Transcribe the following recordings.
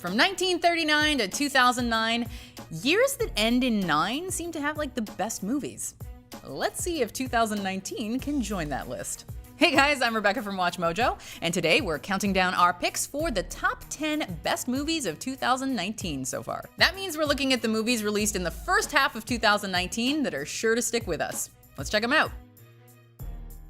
From 1939 to 2009, years that end in 9 seem to have like the best movies. Let's see if 2019 can join that list. Hey guys, I'm Rebecca from WatchMojo, and today we're counting down our picks for the top 10 best movies of 2019 so far. That means we're looking at the movies released in the first half of 2019 that are sure to stick with us. Let's check them out.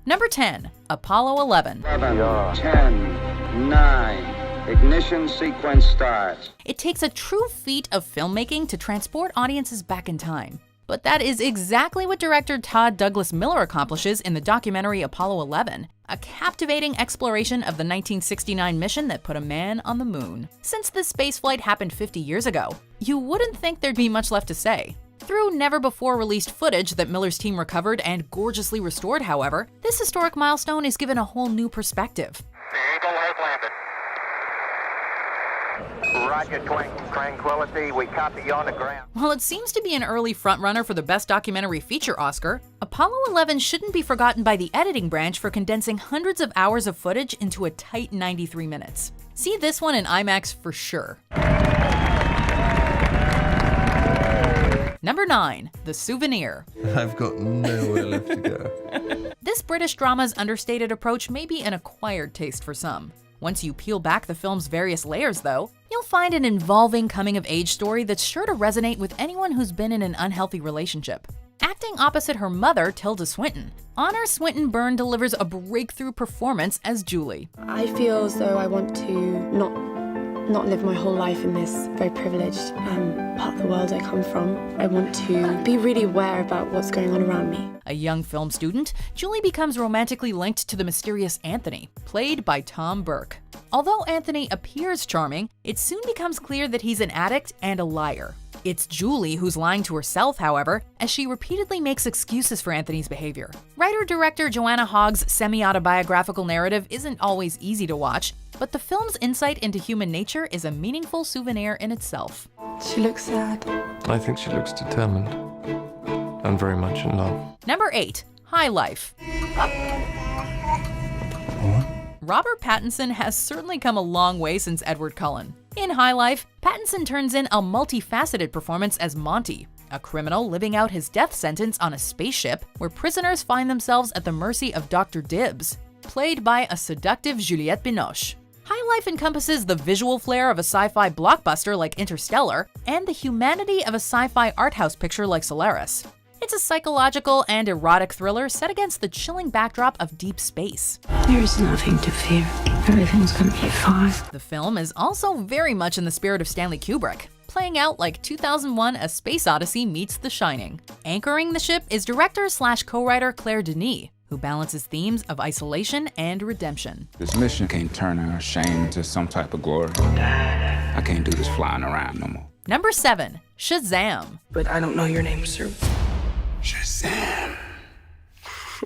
Number 10, Apollo 11. 11, 10, 9, ignition sequence starts. It takes a true feat of filmmaking to transport audiences back in time. But that is exactly what director Todd Douglas Miller accomplishes in the documentary Apollo 11, a captivating exploration of the 1969 mission that put a man on the moon. Since this spaceflight happened 50 years ago, you wouldn't think there'd be much left to say. Through never-before-released footage that Miller's team recovered and gorgeously restored, however, this historic milestone is given a whole new perspective. The Eagle has landed. Roger, Tranquility, we copy you on the ground. While it seems to be an early frontrunner for the Best Documentary Feature Oscar, Apollo 11 shouldn't be forgotten by the editing branch for condensing hundreds of hours of footage into a tight 93 minutes. See this one in IMAX for sure. Number 9, The Souvenir. I've got nowhere left to go. This British drama's understated approach may be an acquired taste for some. Once you peel back the film's various layers, though, you'll find an involving coming-of-age story that's sure to resonate with anyone who's been in an unhealthy relationship. Acting opposite her mother, Tilda Swinton, Honor Swinton-Byrne delivers a breakthrough performance as Julie. I feel as though I want to not live my whole life in this very privileged part of the world I come from. I want to be really aware about what's going on around me. A young film student, Julie becomes romantically linked to the mysterious Anthony, played by Tom Burke. Although Anthony appears charming, it soon becomes clear that he's an addict and a liar. It's Julie who's lying to herself, however, as she repeatedly makes excuses for Anthony's behavior. Writer-director Joanna Hogg's semi-autobiographical narrative isn't always easy to watch, but the film's insight into human nature is a meaningful souvenir in itself. She looks sad. I think she looks determined and very much in love. Number 8, High Life. Robert Pattinson has certainly come a long way since Edward Cullen. In High Life, Pattinson turns in a multifaceted performance as Monty, a criminal living out his death sentence on a spaceship where prisoners find themselves at the mercy of Dr. Dibbs, played by a seductive Juliette Binoche. High Life encompasses the visual flair of a sci-fi blockbuster like Interstellar and the humanity of a sci-fi art house picture like Solaris. It's a psychological and erotic thriller set against the chilling backdrop of deep space. There is nothing to fear. Everything's gonna be fine. The film is also very much in the spirit of Stanley Kubrick, playing out like 2001: A Space Odyssey meets The Shining. Anchoring the ship is director/co-writer Claire Denis, who balances themes of isolation and redemption. This mission can't turn our shame into some type of glory. I can't do this flying around no more. Number 7, Shazam. But I don't know your name, sir. Shazam!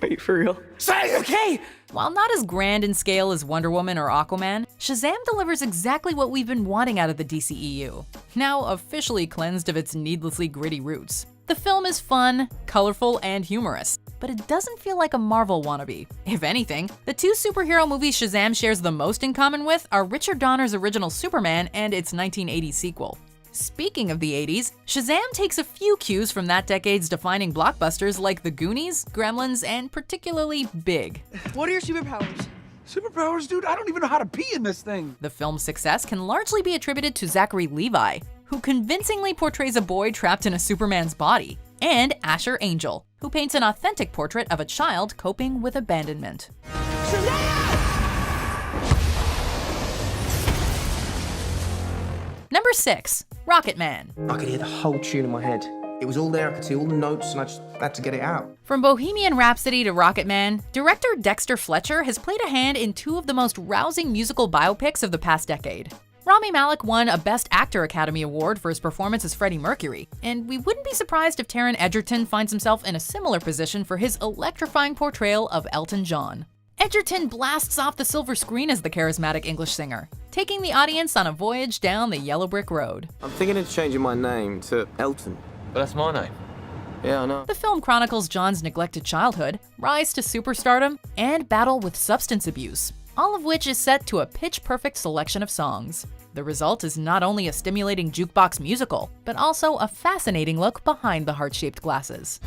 Are you for real? Say okay! While not as grand in scale as Wonder Woman or Aquaman, Shazam delivers exactly what we've been wanting out of the DCEU, now officially cleansed of its needlessly gritty roots. The film is fun, colorful, and humorous, but it doesn't feel like a Marvel wannabe. If anything, the two superhero movies Shazam shares the most in common with are Richard Donner's original Superman and its 1980s sequel. Speaking of the 80s, Shazam takes a few cues from that decade's defining blockbusters like The Goonies, Gremlins, and particularly Big. What are your superpowers? Superpowers, dude? I don't even know how to pee in this thing. The film's success can largely be attributed to Zachary Levi, who convincingly portrays a boy trapped in a Superman's body, and Asher Angel, who paints an authentic portrait of a child coping with abandonment. Number 6, Rocketman. I could hear the whole tune in my head. It was all there, I could see all the notes, and I just had to get it out. From Bohemian Rhapsody to Rocketman, director Dexter Fletcher has played a hand in two of the most rousing musical biopics of the past decade. Rami Malek won a Best Actor Academy Award for his performance as Freddie Mercury, and we wouldn't be surprised if Taron Egerton finds himself in a similar position for his electrifying portrayal of Elton John. Egerton blasts off the silver screen as the charismatic English singer, taking the audience on a voyage down the yellow brick road. I'm thinking of changing my name to Elton. But that's my name. Yeah, I know. The film chronicles John's neglected childhood, rise to superstardom, and battle with substance abuse, all of which is set to a pitch-perfect selection of songs. The result is not only a stimulating jukebox musical, but also a fascinating look behind the heart-shaped glasses.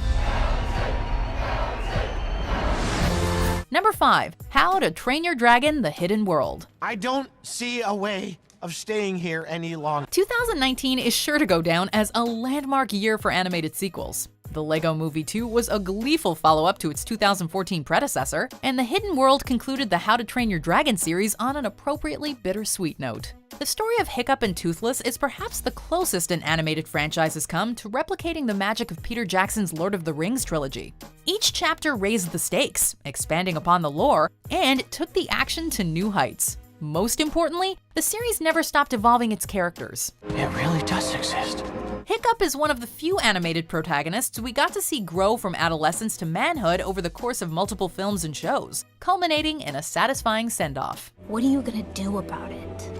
Number 5. How to Train Your Dragon: The Hidden World. I don't see a way of staying here any longer. 2019 is sure to go down as a landmark year for animated sequels. The Lego Movie 2 was a gleeful follow-up to its 2014 predecessor, and The Hidden World concluded the How to Train Your Dragon series on an appropriately bittersweet note. The story of Hiccup and Toothless is perhaps the closest an animated franchise has come to replicating the magic of Peter Jackson's Lord of the Rings trilogy. Each chapter raised the stakes, expanding upon the lore, and took the action to new heights. Most importantly, the series never stopped evolving its characters. It really does exist. Hiccup is one of the few animated protagonists we got to see grow from adolescence to manhood over the course of multiple films and shows, culminating in a satisfying send-off. What are you gonna do about it?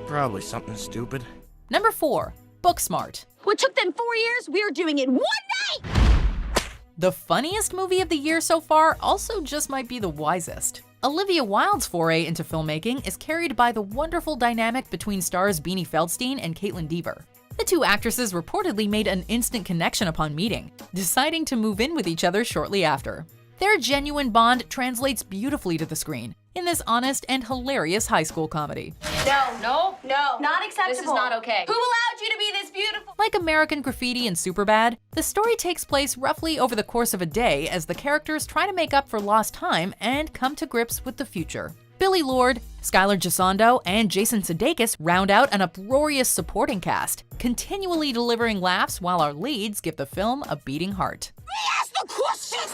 Probably something stupid. Number 4. Booksmart. What took them 4 years, we are doing in 1 night! The funniest movie of the year so far also just might be the wisest. Olivia Wilde's foray into filmmaking is carried by the wonderful dynamic between stars Beanie Feldstein and Caitlin Dever. The two actresses reportedly made an instant connection upon meeting, deciding to move in with each other shortly after. Their genuine bond translates beautifully to the screen in this honest and hilarious high school comedy. No. Not acceptable. This is not okay. Who allowed you to be this beautiful? Like American Graffiti and Superbad, the story takes place roughly over the course of a day as the characters try to make up for lost time and come to grips with the future. Billy Lord, Skylar Gisondo, and Jason Sudeikis round out an uproarious supporting cast, continually delivering laughs while our leads give the film a beating heart. Ask the questions!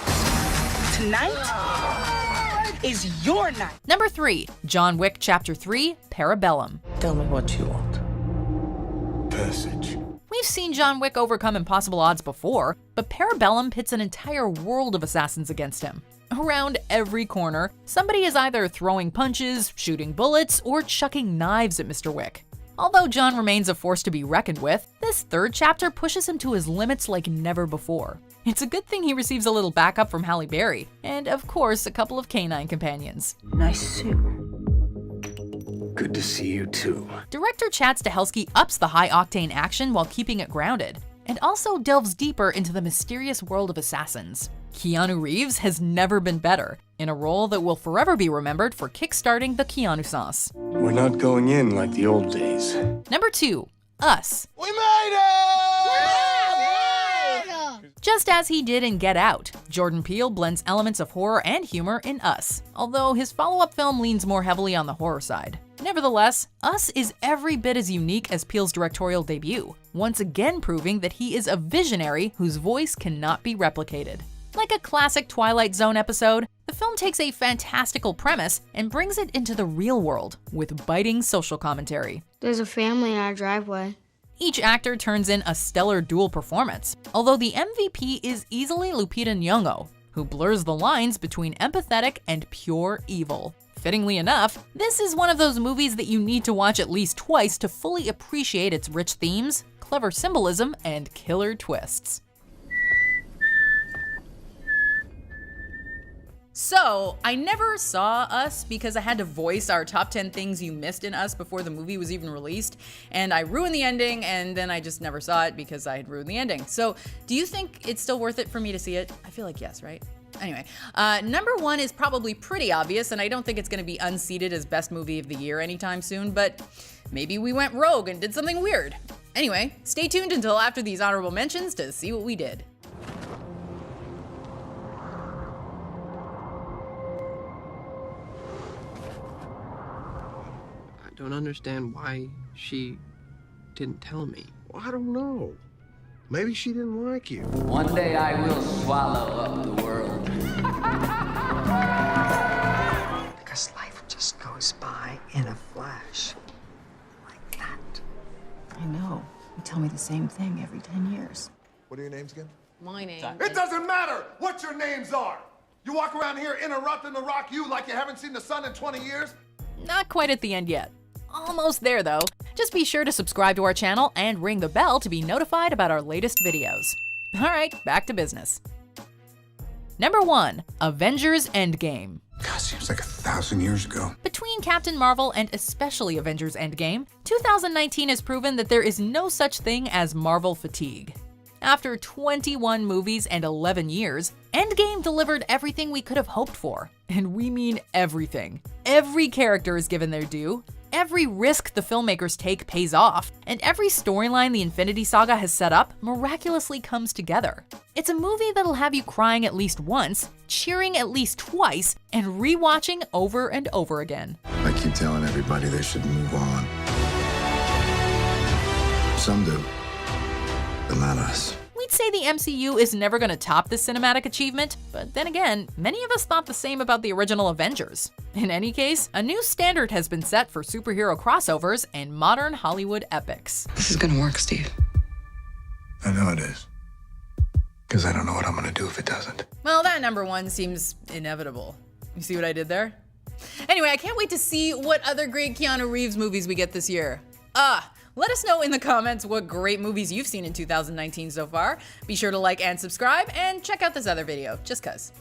Tonight is your night. Number 3. John Wick Chapter 3: Parabellum. Tell me what you want. Passage. We've seen John Wick overcome impossible odds before, but Parabellum pits an entire world of assassins against him. Around every corner, somebody is either throwing punches, shooting bullets, or chucking knives at Mr. Wick. Although John remains a force to be reckoned with, this third chapter pushes him to his limits like never before. It's a good thing he receives a little backup from Halle Berry, and of course, a couple of canine companions. Nice suit. Good to see you too. Director Chad Stahelski ups the high-octane action while keeping it grounded, and also delves deeper into the mysterious world of assassins. Keanu Reeves has never been better, in a role that will forever be remembered for kickstarting the Keanu-sance. We're not going in like the old days. Number 2. Us. We made it! Just as he did in Get Out, Jordan Peele blends elements of horror and humor in Us, although his follow-up film leans more heavily on the horror side. Nevertheless, Us is every bit as unique as Peele's directorial debut, once again proving that he is a visionary whose voice cannot be replicated. Like a classic Twilight Zone episode, the film takes a fantastical premise and brings it into the real world with biting social commentary. There's a family in our driveway. Each actor turns in a stellar dual performance, although the MVP is easily Lupita Nyong'o, who blurs the lines between empathetic and pure evil. Fittingly enough, this is one of those movies that you need to watch at least twice to fully appreciate its rich themes, clever symbolism, and killer twists. So, I never saw Us because I had to voice our top 10 things you missed in Us before the movie was even released, and I ruined the ending, and then I just never saw it because I had ruined the ending. So, do you think it's still worth it for me to see it? I feel like yes, right? Anyway, number 1 is probably pretty obvious, and I don't think it's going to be unseated as best movie of the year anytime soon, but maybe we went rogue and did something weird. Anyway, stay tuned until after these honorable mentions to see what we did. I don't understand why she didn't tell me. Well, I don't know. Maybe she didn't like you. One day I will swallow up the world. Because life just goes by in a flash. Like that. I know. You tell me the same thing every 10 years. What are your names again? My name. It doesn't matter what your names are. You walk around here interrupting the rock you like you haven't seen the sun in 20 years. Not quite at the end yet. Almost there though. Just be sure to subscribe to our channel and ring the bell to be notified about our latest videos. Alright, back to business. Number 1. Avengers Endgame. God, seems like 1,000 2,000 years ago. Between Captain Marvel and especially Avengers Endgame, 2019 has proven that there is no such thing as Marvel fatigue. After 21 movies and 11 years, Endgame delivered everything we could have hoped for. And we mean everything. Every character is given their due, every risk the filmmakers take pays off, and every storyline the Infinity Saga has set up miraculously comes together. It's a movie that'll have you crying at least once, cheering at least twice, and rewatching over and over again. I keep telling everybody they should move on. Some do, but not us. We'd say the MCU is never going to top this cinematic achievement, but then again, many of us thought the same about the original Avengers. In any case, a new standard has been set for superhero crossovers and modern Hollywood epics. This is gonna work, Steve. I know it is. Because I don't know what I'm gonna do if it doesn't. Well, that number one seems inevitable. You see what I did there? Anyway, I can't wait to see what other great Keanu Reeves movies we get this year. Let us know in the comments what great movies you've seen in 2019 so far. Be sure to like and subscribe, and check out this other video, just cuz.